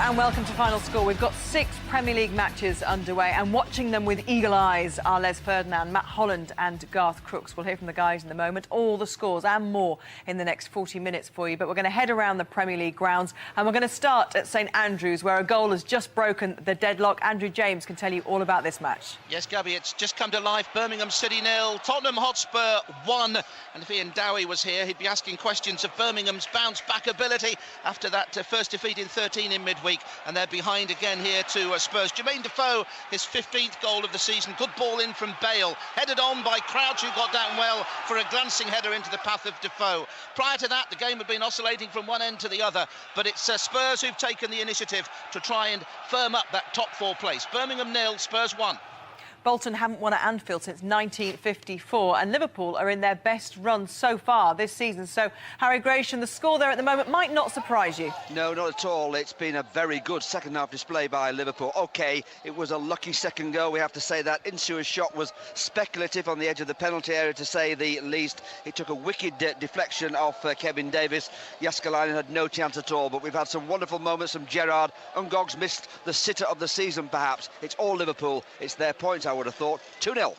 and welcome to Final Score. We've got 6 Premier League matches underway, and watching them with eagle eyes are Ferdinand, Matt Holland and Garth Crooks. We'll hear from the guys in a moment. All the scores and more in the next 40 minutes for you. But we're going to head around the Premier League grounds, and we're going to start at St Andrews, where a goal has just broken the deadlock. Andrew James can tell you all about this match. Yes, Gabby, it's just come to life. Birmingham City 0, Tottenham Hotspur 1. And if Ian Dowie was here, he'd be asking questions of Birmingham's bounce-back ability after that first defeat in 13 in midweek. And they're behind again here to Spurs. Jermaine Defoe, his 15th goal of the season. Good ball in from Bale, headed on by Crouch, who got down well for a glancing header into the path of Defoe. Prior to that, the game had been oscillating from one end to the other, but it's Spurs who've taken the initiative to try and firm up that top 4 place. Birmingham 0, Spurs 1. Bolton haven't won at Anfield since 1954, and Liverpool are in their best run so far this season. So, Harry Gratian, the score there at the moment might not surprise you. No, not at all. It's been a very good second-half display by Liverpool. OK, it was a lucky second goal, we have to say that. Insua's shot was speculative on the edge of the penalty area, to say the least. It took a wicked deflection off Kevin Davis. Jaskalainen had no chance at all, but we've had some wonderful moments from Gerrard. Ungog's missed the sitter of the season, perhaps. It's all Liverpool. It's their points, I would have thought. 2-0.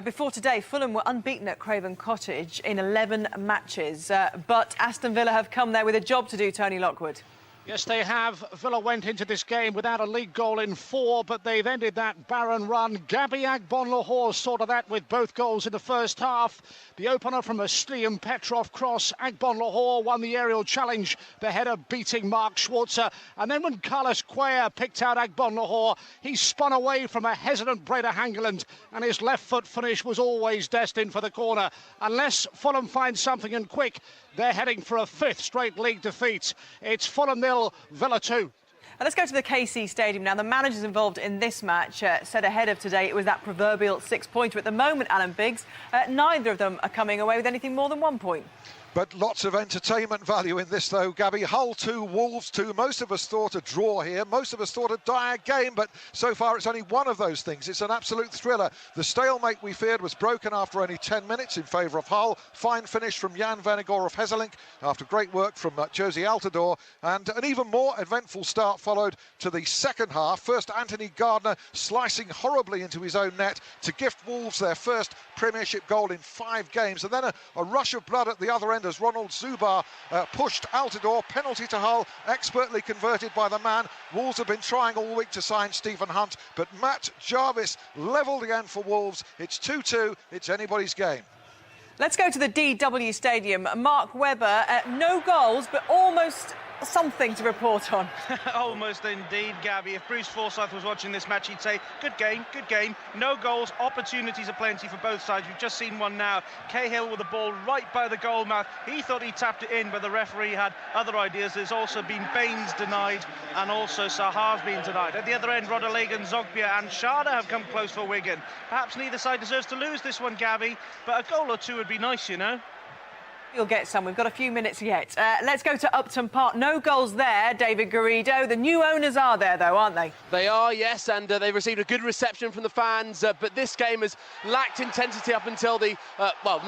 Before today, Fulham were unbeaten at Craven Cottage in 11 matches. But Aston Villa have come there with a job to do, Tony Lockwood. Yes, they have. Villa went into this game without a league goal in 4, but they've ended that barren run. Gabby Agbonlahor sorted that with both goals in the first half. The opener from a Sliam Petrov cross. Agbonlahor won the aerial challenge, the header beating Mark Schwarzer. And then when Carlos Cuellar picked out Agbonlahor, he spun away from a hesitant Breda Hangeland, and his left foot finish was always destined for the corner. Unless Fulham find something and quick, they're heading for a 5th straight league defeat. It's Fulham 0, Villa 2. Let's go to the KC Stadium now. The managers involved in this match said ahead of today it was that proverbial 6-pointer. At the moment, Alan Biggs, neither of them are coming away with anything more than 1 point. But lots of entertainment value in this, though, Gabby. Hull 2, Wolves 2. Most of us thought a draw here. Most of us thought a dire game, but so far it's only one of those things. It's an absolute thriller. The stalemate we feared was broken after only 10 minutes in favour of Hull. Fine finish from Jan Vennegoor of Hesselink after great work from Josie Altidore. And an even more eventful start followed to the second half. First, Anthony Gardner slicing horribly into his own net to gift Wolves their first Premiership goal in 5 games. And then a rush of blood at the other end as Ronald Zubar pushed Altidore. Penalty to Hull, expertly converted by the man. Wolves have been trying all week to sign Stephen Hunt, but Matt Jarvis levelled again for Wolves. It's 2-2, it's anybody's game. Let's go to the DW Stadium. Mark Webber, no goals, but almost something to report on. Almost indeed, Gabby. If Bruce Forsyth was watching this match, he'd say, good game, good game. No goals, opportunities are plenty for both sides. We've just seen one now. Cahill with the ball right by the goal mouth. He thought he tapped it in, but the referee had other ideas. There's also been Baines denied, and also Sahar's been denied. At the other end, Rodallegan, Zogbia and Sharda have come close for Wigan. Perhaps neither side deserves to lose this one, Gabby, but a goal or two would be nice, you know. You'll get some. We've got a few minutes yet. Let's go to Upton Park. No goals there, David Garrido. The new owners are there, though, aren't they? They are, yes, and they've received a good reception from the fans. But this game has lacked intensity up until the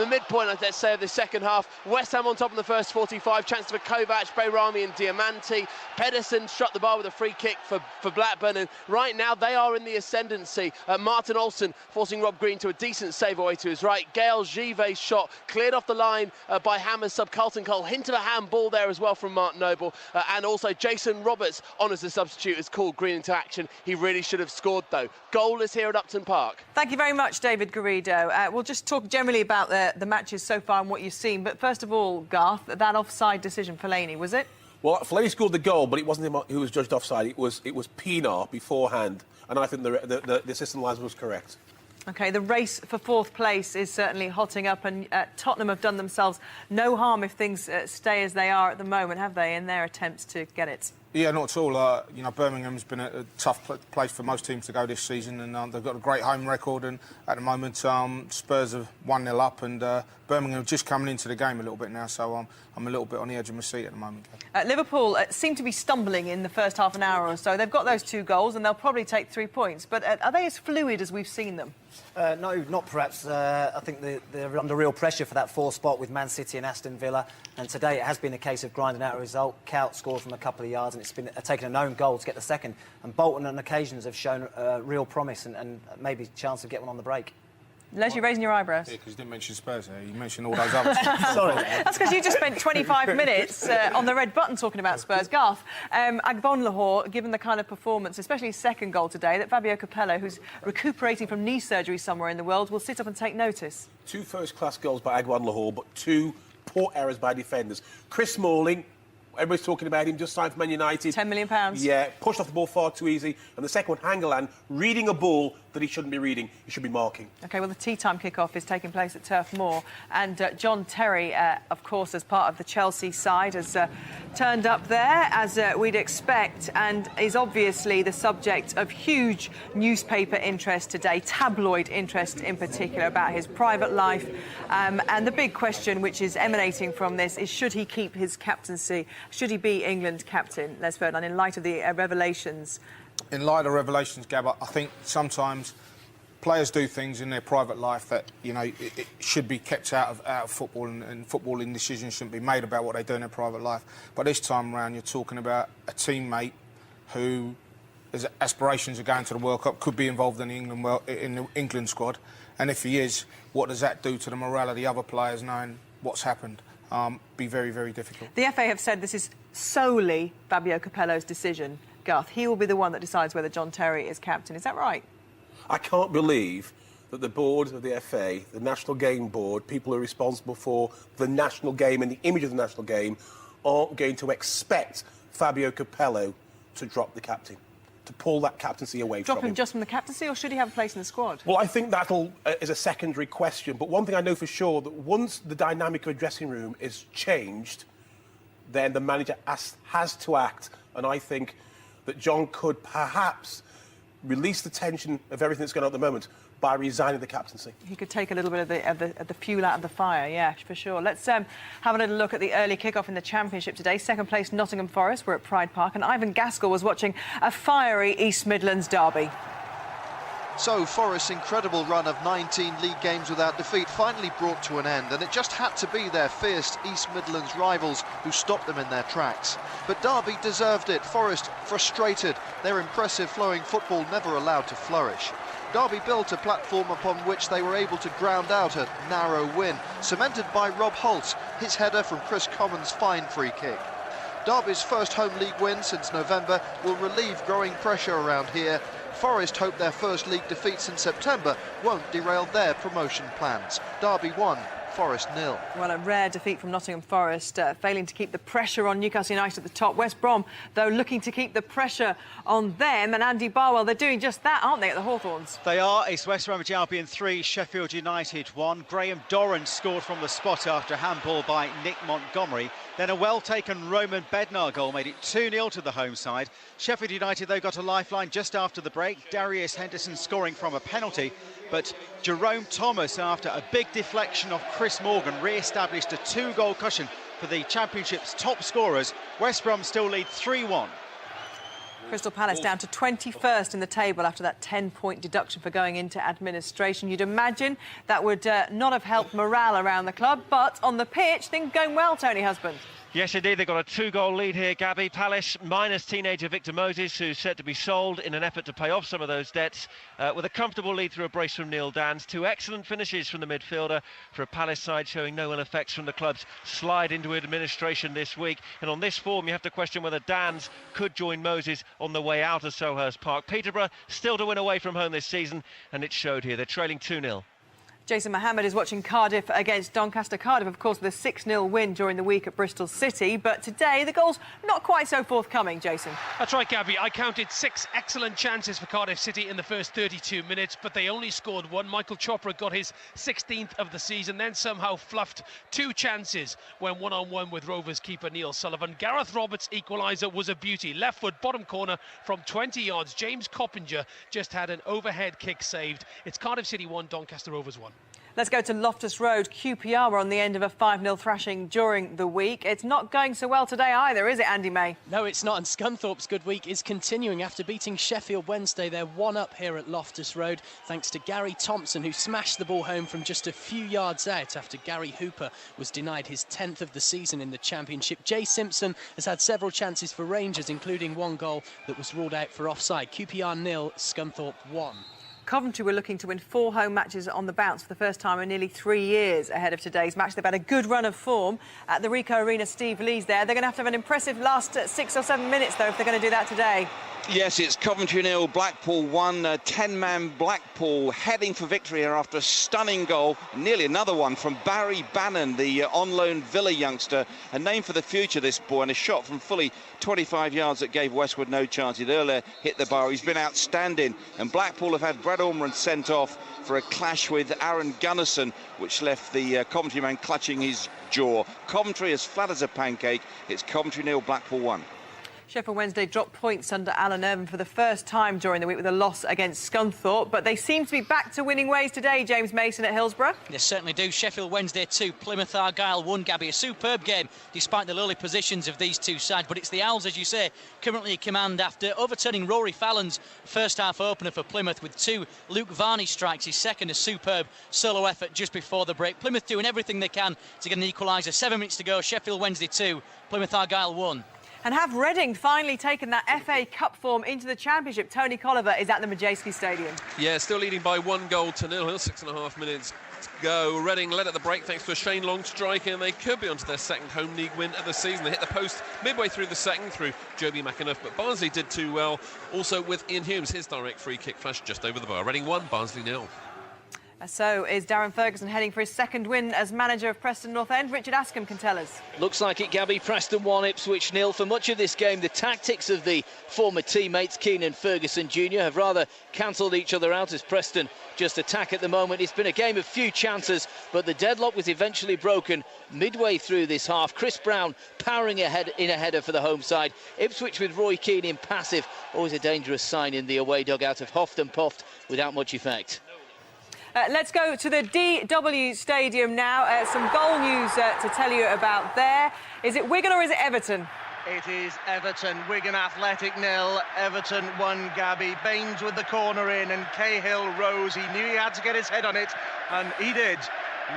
midpoint, let's say, of the second half. West Ham on top in the first 45. Chances for Kovac, Bayrami and Diamanti. Pedersen struck the bar with a free kick for Blackburn. And right now, they are in the ascendancy. Martin Olsen forcing Rob Green to a decent save away to his right. Gail Givet's shot cleared off the line by Hammers sub Carlton Cole. Hint of a handball there as well from Mark Noble. And also Jason Roberts on as the substitute has called Green into action. He really should have scored, though. Goal is here at Upton Park. Thank you very much, David Garrido. We'll just talk generally about the matches so far and what you've seen. But first of all, Garth, that offside decision for Fellaini, was it? Well, Fellaini scored the goal, but it wasn't him who was judged offside. It was Pienaar beforehand. And I think the assistant linesman was correct. OK, the race for 4th place is certainly hotting up, and Tottenham have done themselves no harm if things stay as they are at the moment, have they, in their attempts to get it? Yeah, not at all. You know, Birmingham's been a tough place for most teams to go this season, and they've got a great home record. And at the moment, Spurs are 1-0 up, and Birmingham are just coming into the game a little bit now. So I'm a little bit on the edge of my seat at the moment. Liverpool seem to be stumbling in the first half an hour or so. They've got those 2 goals, and they'll probably take 3 points. But are they as fluid as we've seen them? No, not perhaps. I think they're under real pressure for that fourth spot with Man City and Aston Villa. And today it has been a case of grinding out a result. Cout scored from a couple of yards and it's been taken an own goal to get the second. And Bolton on occasions have shown real promise and maybe a chance of getting one on the break. Les, you're raising your eyebrows. Yeah, because you didn't mention Spurs there. You mentioned all those others. Sorry. That's because you just spent 25 minutes on the red button talking about Spurs. Garth, Agbonlahor, given the kind of performance, especially his second goal today, that Fabio Capello, who's recuperating from knee surgery somewhere in the world, will sit up and take notice. 2 first-class goals by Agbonlahor, but 2 poor errors by defenders. Chris Smalling, everybody's talking about him, just signed for Man United. £10 million. Yeah, pushed off the ball far too easy. And the second one, Hangeland, reading a ball that he shouldn't be reading. He should be marking. OK, well, the tea-time kick-off is taking place at Turf Moor. And John Terry, of course, as part of the Chelsea side, has turned up there, as we'd expect, and is obviously the subject of huge newspaper interest today, tabloid interest in particular, about his private life. And the big question, which is emanating from this, is should he keep his captaincy? Should he be England captain, Les Ferdinand, in light of the revelations? In light of revelations, Gab, I think sometimes players do things in their private life that, you know, it should be kept out of football, and footballing decisions shouldn't be made about what they do in their private life. But this time around, you're talking about a teammate who, his aspirations of going to the World Cup, could be involved in the England squad. And if he is, what does that do to the morale of the other players knowing what's happened? Be very, very difficult. The FA have said this is solely Fabio Capello's decision. Garth, he will be the one that decides whether John Terry is captain. Is that right? I can't believe that the board of the FA, the National Game Board, people who are responsible for the national game and the image of the national game, aren't going to expect Fabio Capello to drop the captain, to pull that captaincy away from him. Drop him just from the captaincy, or should he have a place in the squad? Well, I think that is a secondary question. But one thing I know for sure, that once the dynamic of a dressing room is changed, then the manager has to act. And I think that John could perhaps release the tension of everything that's going on at the moment by resigning the captaincy. He could take a little bit of the fuel out of the fire, yeah, for sure. Let's have a little look at the early kick-off in the Championship today. Second place, Nottingham Forest. We're at Pride Park, and Ivan Gaskell was watching a fiery East Midlands derby. So Forest's incredible run of 19 league games without defeat finally brought to an end, and it just had to be their fierce East Midlands rivals who stopped them in their tracks. But Derby deserved it. Forest frustrated, their impressive flowing football never allowed to flourish. Derby built a platform upon which they were able to ground out a narrow win, cemented by Rob Holtz, his header from Chris Common's fine free kick. Derby's first home league win since November will relieve growing pressure around here. Forest hope their first league defeats in September won't derail their promotion plans. Derby 1, Forest 0. Well, a rare defeat from Nottingham Forest, failing to keep the pressure on Newcastle United at the top. West Brom, though, looking to keep the pressure on them. And Andy Barwell, they're doing just that, aren't they, at the Hawthorns? They are. It's West Bromwich Albion 3, Sheffield United 1. Graham Dorrans scored from the spot after a handball by Nick Montgomery. Then a well-taken Roman Bednar goal made it 2-0 to the home side. Sheffield United, though, got a lifeline just after the break. Darius Henderson scoring from a penalty. But Jerome Thomas, after a big deflection of Chris Morgan, re-established a 2-goal cushion for the Championship's top scorers. West Brom still lead 3-1. Crystal Palace down to 21st in the table after that 10-point deduction for going into administration. You'd imagine that would not have helped morale around the club, but on the pitch, things going well, Tony Husband. Yes, indeed, they've got a 2-goal lead here, Gabby. Palace minus teenager Victor Moses, who's set to be sold in an effort to pay off some of those debts, with a comfortable lead through a brace from Neil Dans. 2 excellent finishes from the midfielder for a Palace side showing no ill effects from the club's slide into administration this week. And on this form, you have to question whether Dans could join Moses on the way out of Selhurst Park. Peterborough still to win away from home this season, and it showed here. They're trailing 2-0. Jason Mohammed is watching Cardiff against Doncaster. Cardiff, of course, with a 6-0 win during the week at Bristol City. But today, the goals not quite so forthcoming, Jason. That's right, Gabby. I counted 6 excellent chances for Cardiff City in the first 32 minutes, but they only scored 1. Michael Chopra got his 16th of the season, then somehow fluffed 2 chances when one-on-one with Rovers keeper Neil Sullivan. Gareth Roberts' equaliser was a beauty. Left foot, bottom corner from 20 yards. James Coppinger just had an overhead kick saved. It's Cardiff City 1, Doncaster Rovers 1. Let's go to Loftus Road. QPR were on the end of a 5-0 thrashing during the week. It's not going so well today either, is it, Andy May? No, it's not, and Scunthorpe's good week is continuing after beating Sheffield Wednesday. They're 1-up here at Loftus Road, thanks to Gary Thompson, who smashed the ball home from just a few yards out after Gary Hooper was denied his 10th of the season in the Championship. Jay Simpson has had several chances for Rangers, including one goal that was ruled out for offside. QPR 0, Scunthorpe 1. Coventry were looking to win 4 home matches on the bounce for the first time in nearly 3 years ahead of today's match. They've had a good run of form at the Ricoh Arena. Steve Lee's there. They're going to have an impressive last 6 or 7 minutes, though, if they're going to do that today. Yes, it's Coventry 0, Blackpool 1. 10-man Blackpool heading for victory here after a stunning goal. Nearly another one from Barry Bannon, the on-loan Villa youngster. A name for the future, this boy, and a shot from fully 25 yards that gave Westwood no chance. He'd earlier hit the bar. He's been outstanding. And Blackpool have had Brad Ormond sent off for a clash with Aaron Gunnison, which left the Coventry man clutching his jaw. Coventry as flat as a pancake. It's Coventry 0, Blackpool 1. Sheffield Wednesday dropped points under Alan Irvine for the first time during the week with a loss against Scunthorpe, but they seem to be back to winning ways today, James Mason at Hillsborough. They certainly do. Sheffield Wednesday 2, Plymouth Argyle 1, Gabby. A superb game despite the lowly positions of these two sides, but it's the Owls, as you say, currently in command after overturning Rory Fallon's first half opener for Plymouth with 2 Luke Varney strikes. His second, a superb solo effort just before the break. Plymouth doing everything they can to get an equaliser. 7 minutes to go. Sheffield Wednesday 2, Plymouth Argyle 1. And have Reading finally taken that FA Cup form into the Championship? Tony Colliver is at the Majeski Stadium. Yeah, still leading by 1-0 to 0. 6.5 minutes to go. Reading led at the break thanks to a Shane Long striker, and they could be onto their second home league win of the season. They hit the post midway through the second through Joby McAnuff, but Barnsley did too well. Also with Ian Humes, his direct free kick flashed just over the bar. Reading 1, Barnsley 0. So is Darren Ferguson heading for his second win as manager of Preston North End? Richard Askham can tell us. Looks like it, Gabby. Preston 1, Ipswich 0. For much of this game, the tactics of the former teammates, Keane and Ferguson Jr., have rather cancelled each other out as Preston just attack at the moment. It's been a game of few chances, but the deadlock was eventually broken midway through this half. Chris Brown powering ahead in a header for the home side. Ipswich with Roy Keane in passive. Always a dangerous sign in the away dugout of huffed and puffed without much effect. Let's go to the DW Stadium now. Some goal news to tell you about there. Is it Wigan or is it Everton? It is Everton. Wigan Athletic 0, Everton 1, Gabby. Baines with the corner in, and Cahill rose. He knew he had to get his head on it, and he did.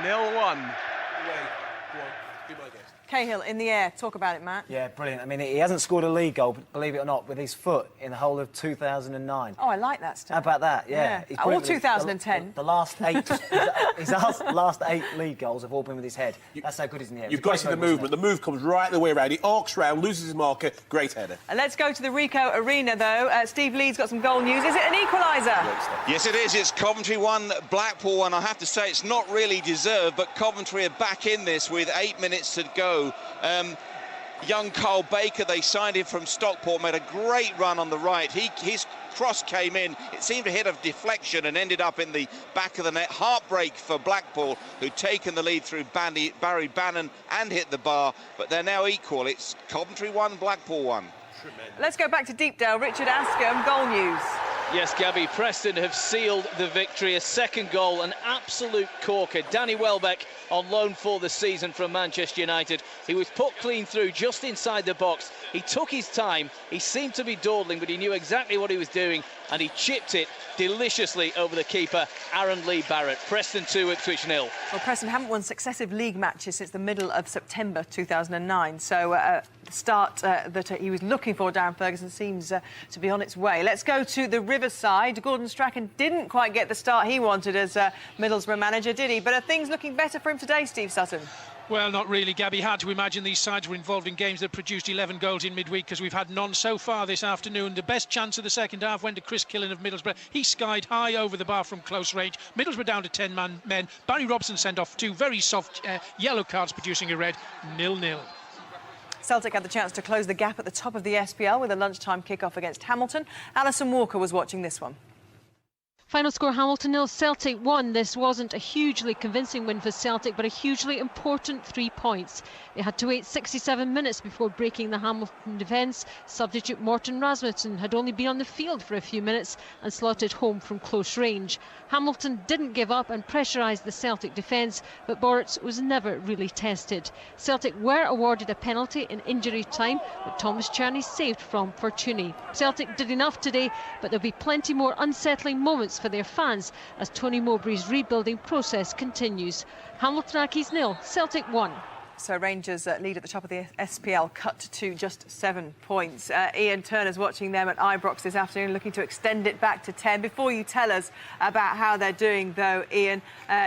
0-1. Be my guest. Cahill in the air. Talk about it, Matt. Yeah, brilliant. I mean, he hasn't scored a league goal, believe it or not, with his foot in the whole of 2009. Oh, I like that stuff. How about that? Yeah. All 2010. The last 8, his last 8 league goals have all been with his head. That's how good he's in the air. You've got to see the movement. The move comes right the way around. He arcs round, loses his marker. Great header. Let's go to the Ricoh Arena, though. Steve Lee's got some goal news. Is it an equaliser? Yes, it is. It's Coventry 1, Blackpool 1. I have to say it's not really deserved, but Coventry are back in this with 8 minutes to go. Young Carl Baker, they signed him from Stockport, made a great run on the right. His cross came in. It seemed to hit a deflection and ended up in the back of the net. Heartbreak for Blackpool, who'd taken the lead through Barry Bannon and hit the bar, but they're now equal. It's Coventry 1, Blackpool 1. Let's go back to Deepdale. Richard Askham, goal news. Yes, Gabby, Preston have sealed the victory. A second goal, an absolute corker. Danny Welbeck on loan for the season from Manchester United. He was put clean through just inside the box. He took his time. He seemed to be dawdling, but he knew exactly what he was doing, and he chipped it deliciously over the keeper, Aaron Lee Barrett. Preston 2, Ipswich 0. Well, Preston haven't won successive league matches since the middle of September 2009, so the start that he was looking for, Darren Ferguson, seems to be on its way. Let's go to the Riverside. Gordon Strachan didn't quite get the start he wanted as Middlesbrough manager, did he? But are things looking better for him today, Steve Sutton? Well, not really, Gabby. Hard to imagine these sides were involved in games that produced 11 goals in midweek, because we've had none so far this afternoon. The best chance of the second half went to Chris Killen of Middlesbrough. He skied high over the bar from close range. Middlesbrough down to 10 men. Barry Robson sent off 2 very soft yellow cards, producing a red. 0-0. Celtic had the chance to close the gap at the top of the SPL with a lunchtime kick-off against Hamilton. Alison Walker was watching this one. Final score, Hamilton 0, Celtic 1. This wasn't a hugely convincing win for Celtic, but a hugely important 3 points. They had to wait 67 minutes before breaking the Hamilton defence. Substitute Morten Rasmussen had only been on the field for a few minutes and slotted home from close range. Hamilton didn't give up and pressurised the Celtic defence, but Boruc was never really tested. Celtic were awarded a penalty in injury time, but Thomas Tjerney saved from Fortuny. Celtic did enough today, but there'll be plenty more unsettling moments for their fans as Tony Mowbray's rebuilding process continues. Hamilton Accies 0, Celtic 1. So Rangers lead at the top of the SPL, cut to just 7 points. Ian Turner's watching them at Ibrox this afternoon, looking to extend it back to 10. Before you tell us about how they're doing, though, Ian,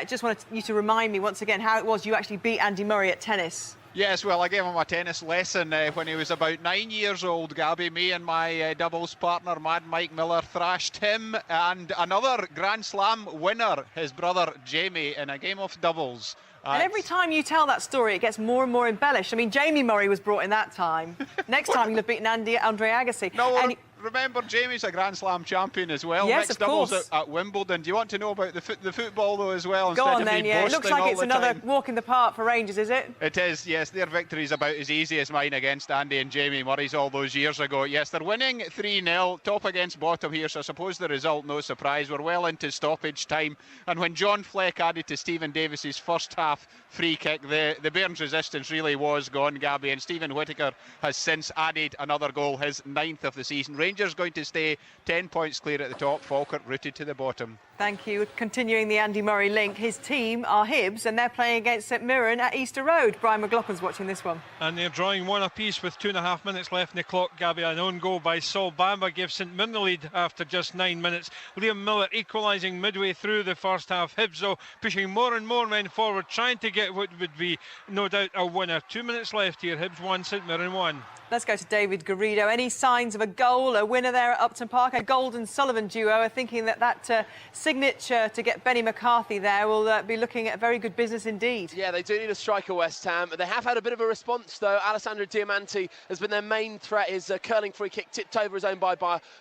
just wanted you to remind me once again how it was you actually beat Andy Murray at tennis. Yes, well, I gave him a tennis lesson when he was about 9 years old, Gabby. Me and my doubles partner, Mad Mike Miller, thrashed him and another Grand Slam winner, his brother Jamie, in a game of doubles. And every time you tell that story, it gets more and more embellished. I mean, Jamie Murray was brought in that time. Next time, you'll have beaten Andre Agassi. No, remember, Jamie's a Grand Slam champion as well. Yes, Mixed of course. doubles at Wimbledon. Do you want to know about the football, though, as well? Go on, then, yeah. It looks like it's another walk in the park for Rangers, is it? It is, yes. Their victory's about as easy as mine against Andy and Jamie Murray's all those years ago. Yes, they're winning 3-0, top against bottom here, so I suppose the result, no surprise. We're well into stoppage time. And when John Fleck added to Stephen Davis's first half free kick, the Bairns' resistance really was gone, Gabby, and Stephen Whittaker has since added another goal, his 9th of the season. Rangers going to stay 10 points clear at the top, Falkirk rooted to the bottom. Thank you. Continuing the Andy Murray link, his team are Hibs and they're playing against St Mirren at Easter Road. Brian McLaughlin's watching this one. And they're drawing one apiece with 2.5 minutes left in the clock, Gabby. An own goal by Saul Bamba gives St Mirren the lead after just 9 minutes. Liam Miller equalising midway through the first half. Hibs, though, pushing more and more men forward, trying to get what would be, no doubt, a winner. 2 minutes left here. Hibs 1, St Mirren 1. Let's go to David Garrido. Any signs of a goal, a winner there at Upton Park? A Golden-Sullivan duo are thinking that signature to get Benny McCarthy there will be looking at very good business indeed. Yeah, they do need a striker, West Ham. They have had a bit of a response, though. Alessandro Diamanti has been their main threat. His curling free kick tipped over his own by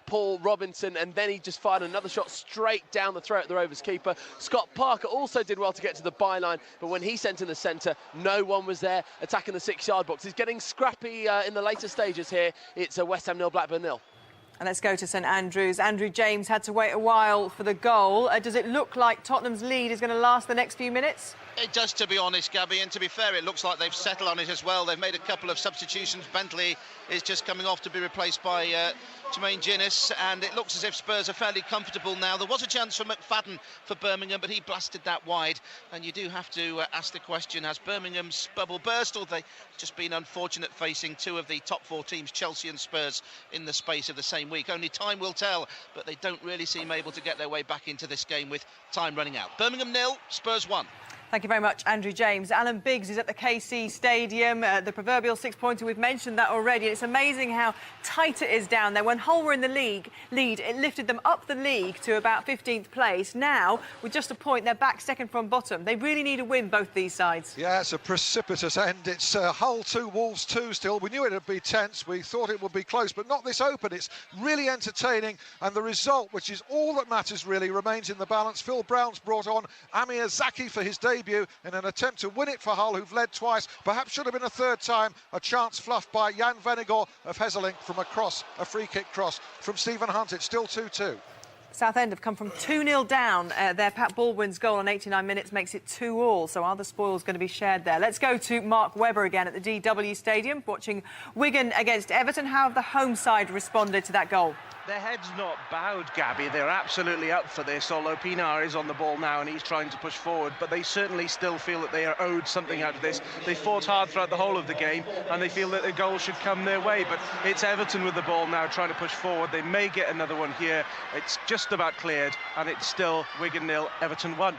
Paul Robinson, and then he just fired another shot straight down the throat of the Rovers keeper. Scott Parker also did well to get to the byline, but when he sent in the centre, no one was there attacking the 6-yard box. He's getting scrappy in the later stages here. It's a West Ham 0, Blackburn 0. And let's go to St Andrews. Andrew James had to wait a while for the goal. Does it look like Tottenham's lead is going to last the next few minutes? It does, to be honest, Gabby, and to be fair, it looks like they've settled on it as well. They've made a couple of substitutions. Bentley is just coming off to be replaced by Jermaine Ginnis, and it looks as if Spurs are fairly comfortable now. There was a chance for McFadden for Birmingham, but he blasted that wide. And you do have to ask the question, has Birmingham's bubble burst, or have they just been unfortunate facing two of the top 4 teams, Chelsea and Spurs, in the space of the same week? Only time will tell, but they don't really seem able to get their way back into this game with time running out. Birmingham 0, Spurs 1. Thank you very much, Andrew James. Alan Biggs is at the KC Stadium, the proverbial 6-pointer. We've mentioned that already. And it's amazing how tight it is down there. When Hull were in the lead, it lifted them up the league to about 15th place. Now, with just a point, they're back second from bottom. They really need a win, both these sides. Yeah, it's a precipitous end. It's Hull 2, Wolves 2 still. We knew it would be tense. We thought it would be close, but not this open. It's really entertaining. And the result, which is all that matters really, remains in the balance. Phil Brown's brought on Amir Zaki for his debut in an attempt to win it for Hull, who've led twice. Perhaps should have been a third time. A chance fluffed by Jan Vennegaard of Hesselink from a cross, a free kick cross from Stephen Hunt. It's still 2-2. Southend have come from 2-0 down. Their Pat Baldwin's goal on 89 minutes makes it 2-2. So are the spoils going to be shared there? Let's go to Mark Webber again at the DW Stadium, watching Wigan against Everton. How have the home side responded to that goal? Their head's not bowed, Gabby. They're absolutely up for this, although Pinar is on the ball now and he's trying to push forward, but they certainly still feel that they are owed something out of this. They fought hard throughout the whole of the game and they feel that the goal should come their way, but it's Everton with the ball now trying to push forward. They may get another one here. It's just about cleared and it's still Wigan 0, Everton 1.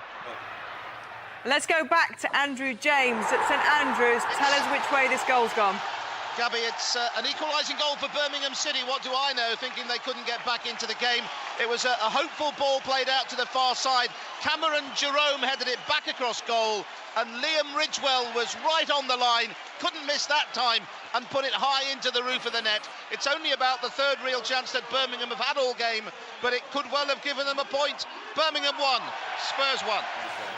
Let's go back to Andrew James at St Andrews. Tell us which way this goal's gone. Gabby, it's an equalising goal for Birmingham City. What do I know, thinking they couldn't get back into the game. It was a hopeful ball played out to the far side. Cameron Jerome headed it back across goal, and Liam Ridgewell was right on the line. Couldn't miss that time. and put it high into the roof of the net. It's only about the third real chance that Birmingham have had all game, but it could well have given them a point. Birmingham won, Spurs won.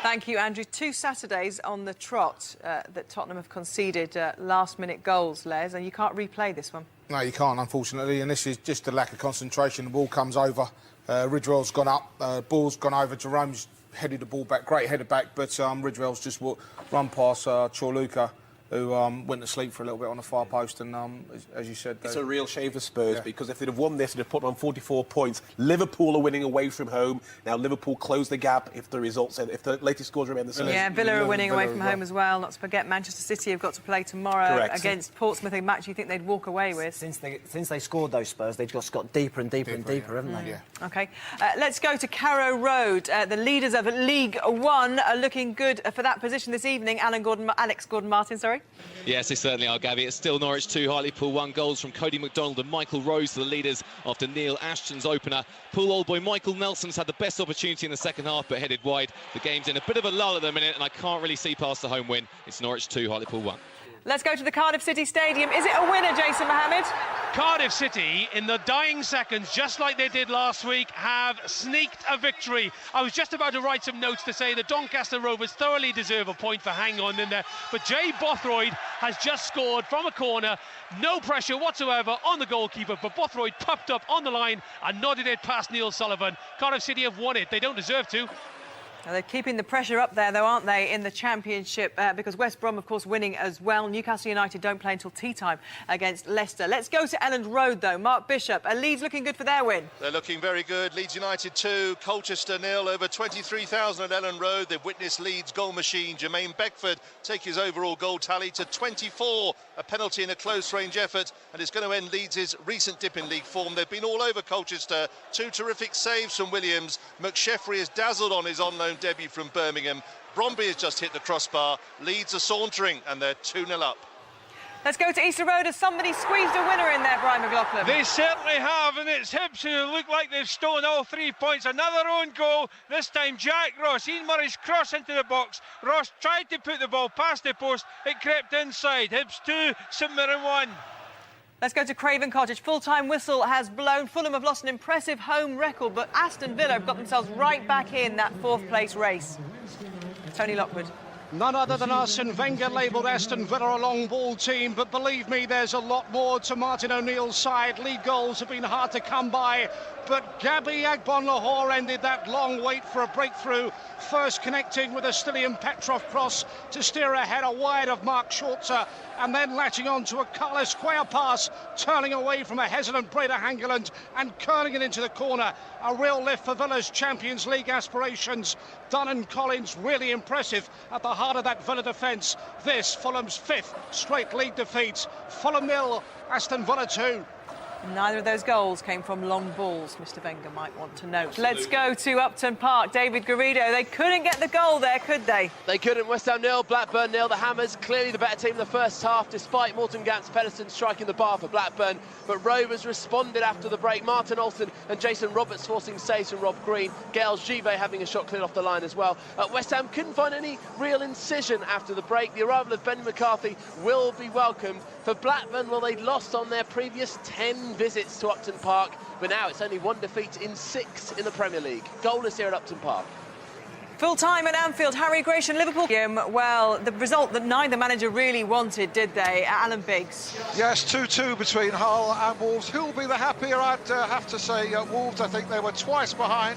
Thank you, Andrew. 2 Saturdays on the trot that Tottenham have conceded last-minute goals, Les, and you can't replay this one. No, you can't, unfortunately, and this is just a lack of concentration. The ball comes over, Ridgewell's gone up, ball's gone over, Jerome's headed the ball back, great header back, but Ridgewell's just run past Chorluka, who went to sleep for a little bit on the far post, and as you said... It's a real shame for Spurs, because if they'd have won this, they'd have put on 44 points. Liverpool are winning away from home. Now Liverpool close the gap if the results, if the latest scores remain the same. Yeah, Villa are winning away from home as well. Not to forget, Manchester City have got to play tomorrow against Portsmouth, a match you think they'd walk away with. Since they scored those Spurs, they've just got deeper and deeper and deeper, haven't they? Yeah. OK, let's go to Carrow Road. The leaders of League One are looking good for that position this evening. Alex Gordon-Martin, sorry. Yes, they certainly are, Gabby. It's still Norwich 2, Hartlepool 1. Goals from Cody McDonald and Michael Rose to the leaders after Neil Ashton's opener. Pool old boy Michael Nelson's had the best opportunity in the second half, but headed wide. The game's in a bit of a lull at the minute, and I can't really see past the home win. It's Norwich 2, Hartlepool 1. Let's go to the Cardiff City Stadium. Is it a winner, Jason Mohammed? Cardiff City, in the dying seconds, just like they did last week, have sneaked a victory. I was just about to write some notes to say that Doncaster Rovers thoroughly deserve a point for hanging on in there, but Jay Bothroyd has just scored from a corner. No pressure whatsoever on the goalkeeper, but Bothroyd popped up on the line and nodded it past Neil Sullivan. Cardiff City have won it. They don't deserve to. Now, they're keeping the pressure up there, though, aren't they, in the Championship, because West Brom, of course, winning as well. Newcastle United don't play until tea time against Leicester. Let's go to Elland Road, though. Mark Bishop, are Leeds looking good for their win? They're looking very good. Leeds United 2, Colchester 0, over 23,000 at Elland Road. They've witnessed Leeds' goal machine, Jermaine Beckford, take his overall goal tally to 24, a penalty in a close-range effort, and it's going to end Leeds' recent dip in league form. They've been all over Colchester. 2 terrific saves from Williams. McSheffrey is dazzled on his on-loan debut from Birmingham. Bromby has just hit the crossbar. Leeds are sauntering, and they're 2-0 up. Let's go to Easter Road as somebody squeezed a winner in there, Brian McLaughlin. They certainly have, and it's Hibs who look like they've stolen all 3 points. Another own goal, this time Jack Ross. Ian Murray's cross into the box. Ross tried to put the ball past the post. It crept inside. Hibs 2, St Mirren 1. Let's go to Craven Cottage. Full-time whistle has blown. Fulham have lost an impressive home record, but Aston Villa have got themselves right back in that 4th place race. Tony Lockwood. None other than Arsene Wenger labelled Aston Villa a long ball team, but believe me, there's a lot more to Martin O'Neill's side. League goals have been hard to come by, but Gabby Agbon-Lahore ended that long wait for a breakthrough, first connecting with a Stilian Petrov cross to steer a header wide of Mark Schulze, and then latching on to a Carlos Cuellar pass, turning away from a hesitant Breda Hangeland and curling it into the corner. A real lift for Villa's Champions League aspirations. Dunn and Collins really impressive at the heart of that Villa defence. This, Fulham's 5th straight league defeat. Fulham 0, Aston Villa 2. Neither of those goals came from long balls, Mr Wenger might want to note. Let's go to Upton Park. David Garrido, they couldn't get the goal there, could they? They couldn't. West Ham 0, Blackburn 0. The Hammers clearly the better team in the first half, despite Morton Gantz Pedersen striking the bar for Blackburn. But Rovers responded after the break. Martin Olsen and Jason Roberts forcing saves from Rob Green. Gael Givet having a shot cleared off the line as well. West Ham couldn't find any real incision after the break. The arrival of Ben McCarthy will be welcomed. For Blackburn, well, they'd lost on their previous 10 visits to Upton Park, but now it's only 1 defeat in 6 in the Premier League. Goalless here at Upton Park. Full time at Anfield, Harry Gratian, Liverpool. Well, the result that neither manager really wanted, did they? Alan Biggs. Yes, 2-2 between Hull and Wolves. Who'll be the happier? I'd have to say Wolves. I think they were twice behind.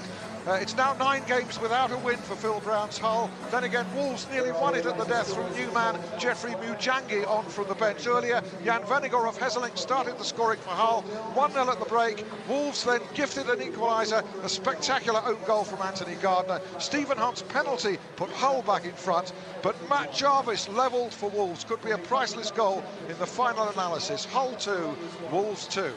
It's now 9 games without a win for Phil Brown's Hull. Then again, Wolves nearly won it at the death through new man Jeffrey Mujangi on from the bench earlier. Jan Vennegoor of Hesseling started the scoring for Hull. 1-0 at the break. Wolves then gifted an equaliser, a spectacular own goal from Anthony Gardner. Stephen Hunt's penalty put Hull back in front, but Matt Jarvis levelled for Wolves. Could be a priceless goal in the final analysis. Hull 2, Wolves 2.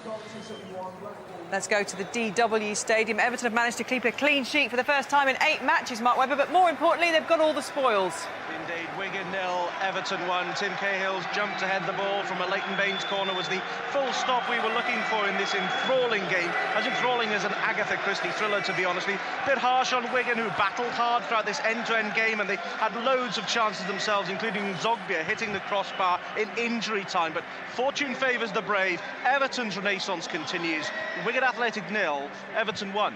Let's go to the DW Stadium. Everton have managed to keep a clean sheet for the first time in 8 matches, Mark Webber, but more importantly, they've got all the spoils. Indeed, Wigan 0, Everton 1. Tim Cahill's jump to head the ball from a Leighton Baines corner was the full stop we were looking for in this enthralling game. As enthralling as an Agatha Christie thriller, to be honest. A bit harsh on Wigan, who battled hard throughout this end-to-end game, and they had loads of chances themselves, including Zogbia hitting the crossbar in injury time. But fortune favours the brave. Everton's renaissance continues. Wigan Athletic 0, Everton 1.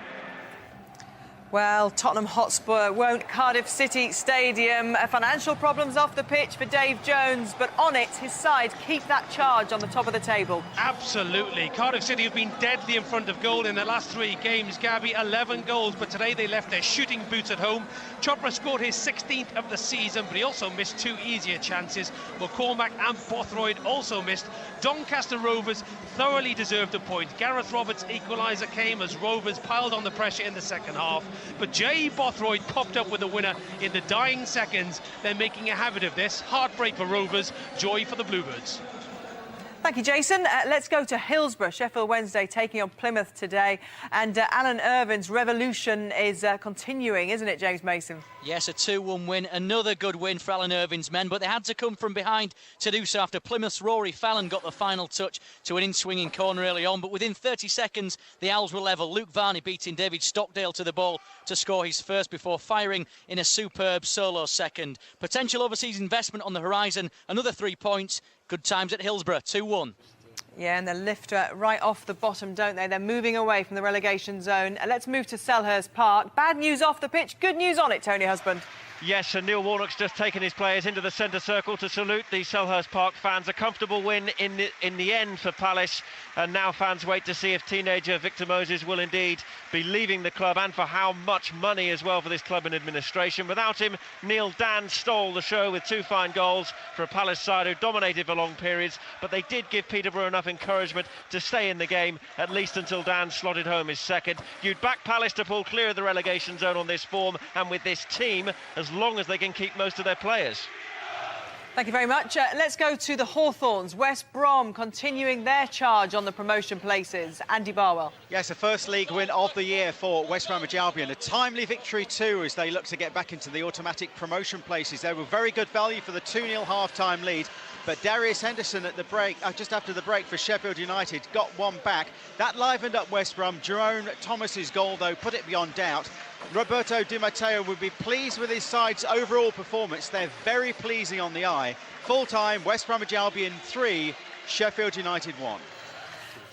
Well, Tottenham Hotspur won't Cardiff City Stadium. Financial problems off the pitch for Dave Jones, but on it, his side keep that charge on the top of the table. Absolutely. Cardiff City have been deadly in front of goal in their last 3 games. Gabby, 11 goals, but today they left their shooting boots at home. Chopra scored his 16th of the season, but he also missed 2 easier chances. McCormack and Bothroyd also missed. Doncaster Rovers thoroughly deserved a point. Gareth Roberts' equaliser came as Rovers piled on the pressure in the second half. But J. Bothroyd popped up with a winner in the dying seconds. They're making a habit of this. Heartbreak for Rovers, joy for the Bluebirds. Thank you, Jason. Let's go to Hillsborough. Sheffield Wednesday taking on Plymouth today. And Alan Irvin's revolution is continuing, isn't it, James Mason? Yes, a 2-1 win. Another good win for Alan Irvin's men, but they had to come from behind to do so after Plymouth's Rory Fallon got the final touch to an in-swinging corner early on. But within 30 seconds, the Owls were level. Luke Varney beating David Stockdale to the ball to score his first before firing in a superb solo second. Potential overseas investment on the horizon. Another 3 points. Good times at Hillsborough, 2-1. Yeah, and they lift right off the bottom, don't they? They're moving away from the relegation zone. Let's move to Selhurst Park. Bad news off the pitch, good news on it, Tony Husband. Yes, and Neil Warnock's just taken his players into the centre circle to salute the Selhurst Park fans. A comfortable win in the end for Palace, and now fans wait to see if teenager Victor Moses will indeed be leaving the club, and for how much money as well for this club and administration. Without him, Neil Dan stole the show with 2 fine goals for a Palace side who dominated for long periods, but they did give Peterborough enough encouragement to stay in the game, at least until Dan slotted home his second. You'd back Palace to pull clear of the relegation zone on this form and with this team, as long as they can keep most of their players. Thank you very much. Let's go to the Hawthorns. West Brom continuing their charge on the promotion places. Andy Barwell. Yes, the first league win of the year for West Bromwich Albion. A timely victory too as they look to get back into the automatic promotion places. They were very good value for the 2-0 half-time lead. But Darius Henderson at the break, just after the break for Sheffield United, got one back. That livened up West Brom. Jerome Thomas's goal, though, put it beyond doubt. Roberto Di Matteo would be pleased with his side's overall performance. They're very pleasing on the eye. Full-time, West Bromwich Albion 3, Sheffield United 1.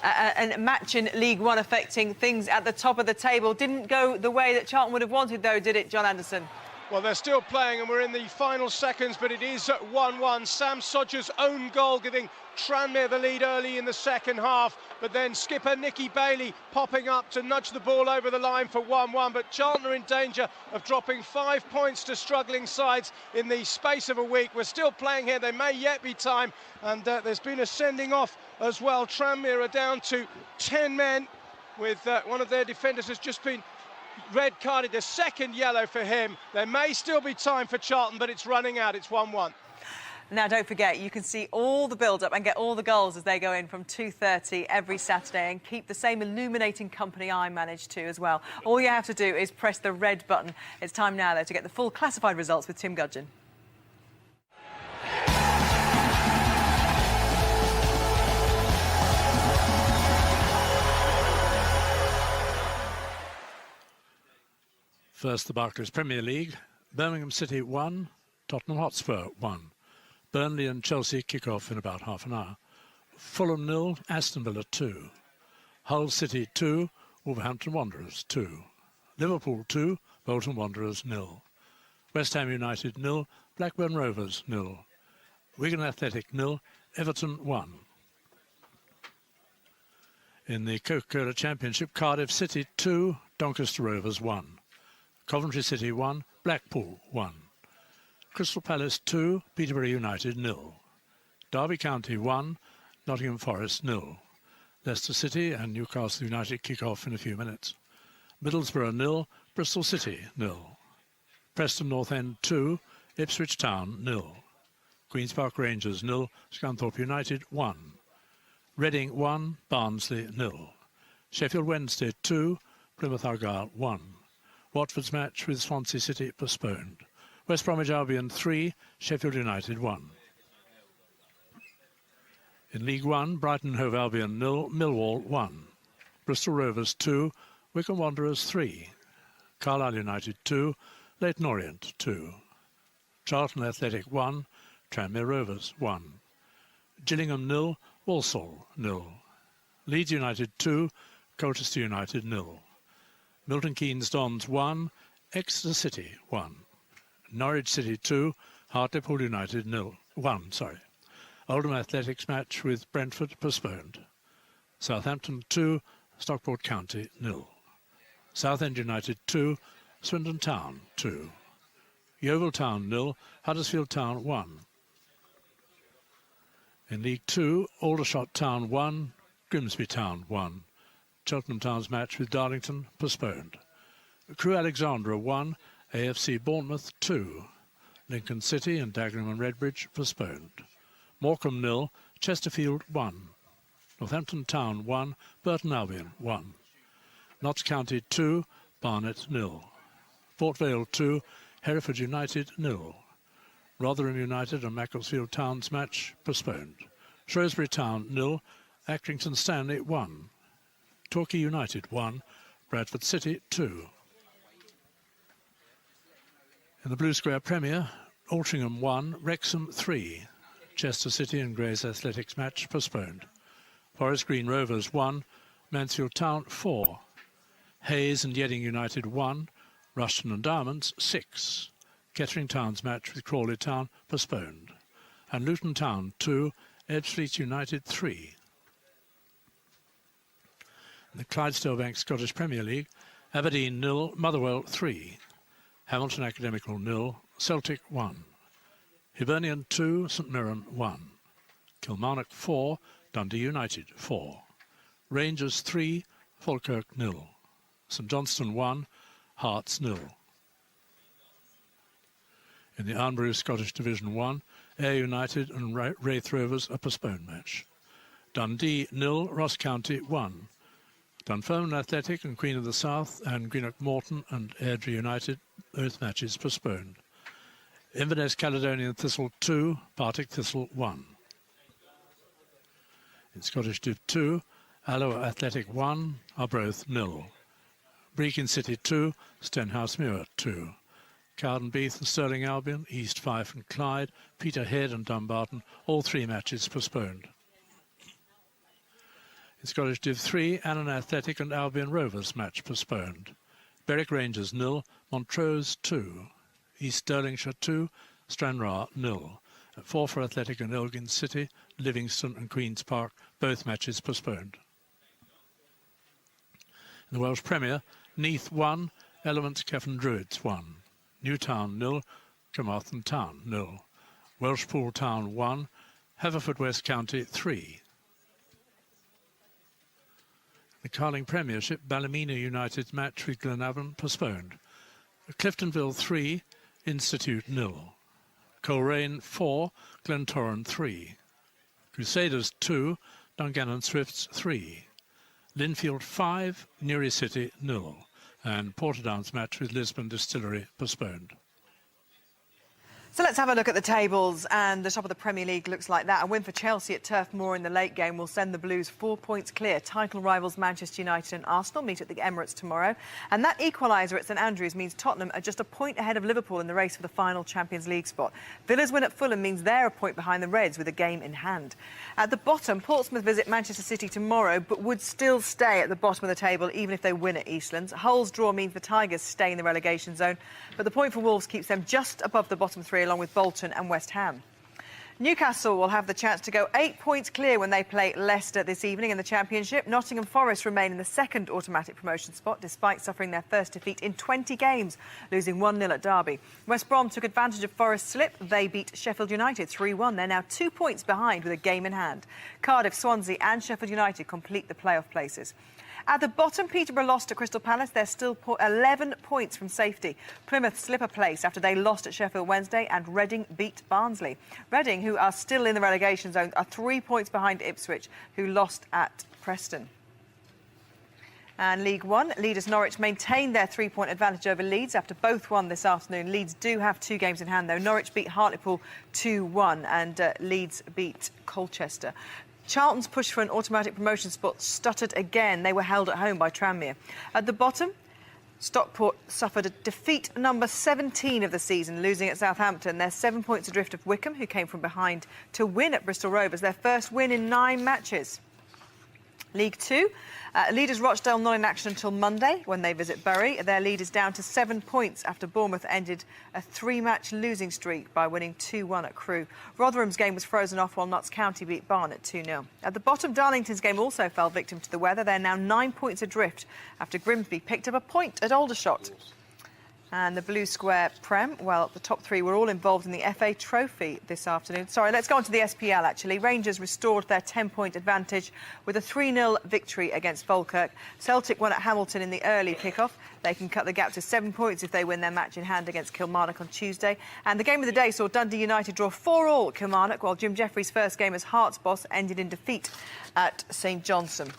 And a match in League One affecting things at the top of the table. Didn't go the way that Charlton would have wanted, though, did it, John Anderson? Well, they're still playing and we're in the final seconds, but it is 1-1. Sam Sodger's own goal giving Tranmere the lead early in the second half, but then skipper Nicky Bailey popping up to nudge the ball over the line for 1-1. But Charlton are in danger of dropping 5 points to struggling sides in the space of a week. We're still playing here. There may yet be time, and there's been a sending off as well. Tranmere are down to 10 men, with one of their defenders has just been red carded, a second yellow for him. There may still be time for Charlton, but it's running out. It's 1-1. Now, don't forget, you can see all the build-up and get all the goals as they go in from 2:30 every Saturday, and keep the same illuminating company I manage to as well. All you have to do is press the red button. It's time now, though, to get the full classified results with Tim Gudgin. First, the Barclays Premier League. Birmingham City 1, Tottenham Hotspur 1. Burnley and Chelsea kick off in about half an hour. Fulham 0, Aston Villa 2. Hull City 2, Wolverhampton Wanderers 2. Liverpool 2, Bolton Wanderers 0. West Ham United 0, Blackburn Rovers 0. Wigan Athletic 0, Everton 1. In the Coca-Cola Championship, Cardiff City 2, Doncaster Rovers 1. Coventry City 1, Blackpool 1. Crystal Palace 2, Peterborough United 0. Derby County 1, Nottingham Forest 0. Leicester City and Newcastle United kick off in a few minutes. Middlesbrough 0, Bristol City 0. Preston North End 2, Ipswich Town 0. Queen's Park Rangers 0, Scunthorpe United 1. Reading 1, Barnsley 0. Sheffield Wednesday 2, Plymouth Argyle 1. Watford's match with Swansea City postponed. West Bromwich Albion 3, Sheffield United 1. In League One, Brighton Hove Albion 0, Millwall 1. Bristol Rovers 2, Wycombe Wanderers 3. Carlisle United 2, Leyton Orient 2. Charlton Athletic 1, Tranmere Rovers 1. Gillingham 0, Walsall 0. Leeds United 2, Colchester United 0. Milton Keynes Dons 1, Exeter City 1. Norwich City 2, Hartlepool United 1. Oldham Athletics match with Brentford postponed. Southampton 2, Stockport County 0. Southend United 2, Swindon Town 2. Yeovil Town 0, Huddersfield Town 1. In League 2, Aldershot Town 1, Grimsby Town 1. Cheltenham Town's match with Darlington postponed. Crewe Alexandra 1, AFC Bournemouth 2. Lincoln City and Dagenham and Redbridge postponed. Morecambe 0, Chesterfield 1. Northampton Town 1, Burton Albion 1. Notts County 2, Barnet 0. Port Vale 2, Hereford United 0. Rotherham United and Macclesfield Town's match postponed. Shrewsbury Town 0, Accrington Stanley 1. Torquay United 1, Bradford City 2. In the Blue Square Premier, Altrincham 1, Wrexham 3. Chester City and Grays Athletics match postponed. Forest Green Rovers 1, Mansfield Town 4. Hayes and Yeading United 1, Rushton and Diamonds 6. Kettering Town's match with Crawley Town postponed. And Luton Town 2, Ebbsfleet United 3. In the Clydesdale Bank Scottish Premier League, Aberdeen 0, Motherwell 3. Hamilton Academical 0, Celtic 1. Hibernian 2, St Mirren 1. Kilmarnock 4, Dundee United 4. Rangers 3, Falkirk 0. St Johnstone 1, Hearts 0. In the Arnbury Scottish Division 1, Ayr United and Wraith Rovers a postponed match. Dundee 0, Ross County 1. Dunfermline Athletic and Queen of the South and Greenock Morton and Airdrie United, both matches postponed. Inverness Caledonian Thistle 2, Partick Thistle 1. In Scottish Div 2, Alloa Athletic 1, Arbroath 0. Brechin City 2, Stenhousemuir 2. Cowdenbeath and Stirling Albion, East Fife and Clyde, Peterhead and Dumbarton, all 3 matches postponed. In Scottish Div 3, Annan Athletic and Albion Rovers match postponed. Berwick Rangers 0, Montrose 2. East Stirlingshire 2, Stranraer 0. At Forfar Athletic and Elgin City, Livingston and Queen's Park, both matches postponed. In the Welsh Premier, Neath 1, Elements Cefn Druids 1. Newtown 0, Carmarthen Town 0. Welshpool Town 1, Haverfordwest County 3. The Carling Premiership, Ballymena United's match with Glenavon postponed. Cliftonville 3, Institute 0. Coleraine 4, Glentoran 3. Crusaders 2, Dungannon Swifts 3. Linfield 5, Newry City 0. And Portadown's match with Lisbon Distillery postponed. So let's have a look at the tables, and the top of the Premier League looks like that. A win for Chelsea at Turf Moor in the late game will send the Blues 4 points clear. Title rivals Manchester United and Arsenal meet at the Emirates tomorrow, and that equaliser at St Andrews means Tottenham are just a point ahead of Liverpool in the race for the final Champions League spot. Villa's win at Fulham means they're a point behind the Reds with a game in hand. At the bottom, Portsmouth visit Manchester City tomorrow, but would still stay at the bottom of the table even if they win at Eastlands. Hull's draw means the Tigers stay in the relegation zone, but the point for Wolves keeps them just above the bottom 3 along with Bolton and West Ham. Newcastle will have the chance to go 8 points clear when they play Leicester this evening in the Championship. Nottingham Forest remain in the second automatic promotion spot despite suffering their first defeat in 20 games, losing 1-0 at Derby. West Brom took advantage of Forest's slip. They beat Sheffield United 3-1. They're now 2 points behind with a game in hand. Cardiff, Swansea and Sheffield United complete the playoff places. At the bottom, Peterborough lost to Crystal Palace. They're still 11 points from safety. Plymouth slip a place after they lost at Sheffield Wednesday, and Reading beat Barnsley. Reading, who are still in the relegation zone, are 3 points behind Ipswich, who lost at Preston. And League One, leaders Norwich maintained their 3-point advantage over Leeds after both won this afternoon. Leeds do have 2 games in hand, though. Norwich beat Hartlepool 2-1 and Leeds beat Colchester. Charlton's push for an automatic promotion spot stuttered again. They were held at home by Tranmere. At the bottom, Stockport suffered a defeat number 17 of the season, losing at Southampton. They're 7 points adrift of Wycombe, who came from behind to win at Bristol Rovers, their first win in 9 matches. League Two, leaders Rochdale not in action until Monday when they visit Bury. Their lead is down to 7 points after Bournemouth ended a 3-match losing streak by winning 2-1 at Crewe. Rotherham's game was frozen off while Notts County beat Barnet 2-0. At the bottom, Darlington's game also fell victim to the weather. They're now 9 points adrift after Grimsby picked up a point at Aldershot. And the Blue Square Prem, well, the top 3 were all involved in the FA Trophy this afternoon. Sorry, let's go on to the SPL, actually. Rangers restored their 10-point advantage with a 3-0 victory against Falkirk. Celtic won at Hamilton in the early kick-off. They can cut the gap to 7 points if they win their match in hand against Kilmarnock on Tuesday. And the game of the day saw Dundee United draw 4-4 at Kilmarnock, while Jim Jeffries' first game as Hearts boss ended in defeat at St Johnstone.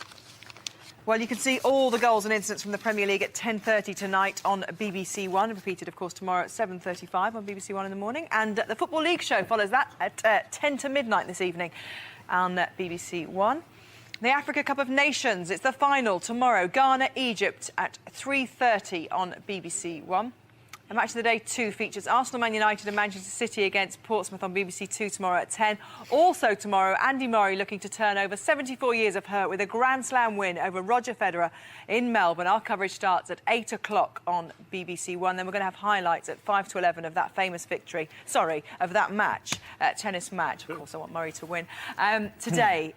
Well, you can see all the goals and incidents from the Premier League at 10:30 tonight on BBC One, repeated, of course, tomorrow at 7:35 on BBC One in the morning. And the Football League show follows that at 10 to midnight this evening on BBC One. The Africa Cup of Nations, it's the final tomorrow. Ghana, Egypt at 3:30 on BBC One. And Match of the Day 2 features Arsenal, Man United and Manchester City against Portsmouth on BBC 2 tomorrow at 10. Also tomorrow, Andy Murray looking to turn over 74 years of hurt with a Grand Slam win over Roger Federer in Melbourne. Our coverage starts at 8 o'clock on BBC One. Then we're going to have highlights at 5 to 11 of that famous victory. Sorry, of that match, tennis match. Of course, I want Murray to win. Today,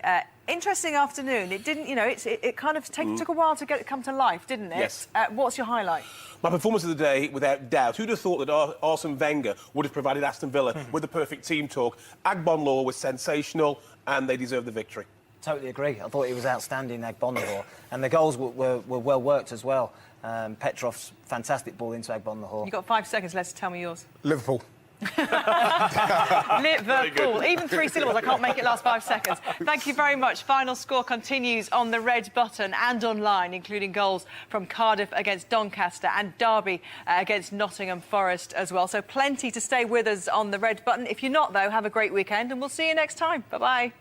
interesting afternoon. It didn't, it kind of took a while to come to life, didn't it? Yes. What's your highlight? My performance of the day, without doubt. Who'd have thought that Arsene Wenger would have provided Aston Villa with the perfect team talk? Agbonlahor was sensational, and they deserve the victory. Totally agree. I thought he was outstanding, Agbonlahor. And the goals were well worked as well. Petrov's fantastic ball into Agbonlahor. You've got 5 seconds left to tell me yours. Liverpool. Liverpool. Even 3 syllables. I can't make it last 5 seconds. Thank you very much. Final score continues on the red button and online, including goals from Cardiff against Doncaster and Derby against Nottingham Forest as well. So plenty to stay with us on the red button. If you're not, though, have a great weekend and we'll see you next time. Bye-bye.